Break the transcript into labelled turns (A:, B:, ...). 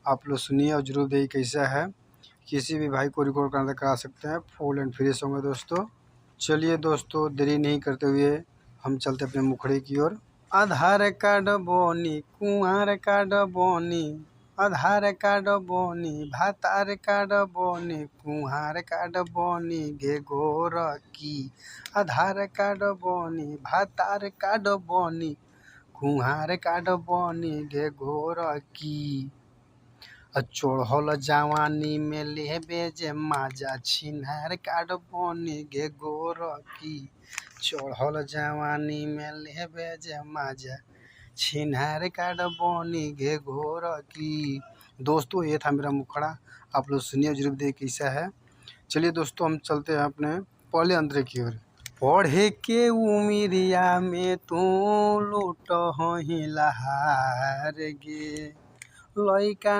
A: आप लोग सुनिए और जरूर देखिए कैसा है। किसी भी भाई को रिकॉर्ड करना करा सकते हैं, फुल एंड फ्री सॉन्ग है दोस्तों। चलिए दोस्तों, देरी नहीं करते हुए हम चलते अपने मुखड़े की ओर। आधार कार्ड बोनी कुंवर कार्ड बोनी, आधार कार्ड बोनी भातार कार्ड बोनी, कुंवर कार्ड बोनी गे गोर की। आधार कार्ड बोनी भातार कार्ड बोनी, कुंवर कार्ड बोनी गे गोर की। चढ़ल जवानी में लेबे जे माजा, छिनार कार्ड बोनी गे गोर की। चढ़ल जवानी में लेबे जे माजा, छिनार कार्ड बोनी गे गोर की। दोस्तों ये था मेरा मुखड़ा, आप लोग सुनिए जरूर देखिए कैसा है। चलिए दोस्तों, हम चलते हैं अपने पहले अंतरे की ओर। पढ़े के उमिरिया में तू लूट ही लहार गे, लइका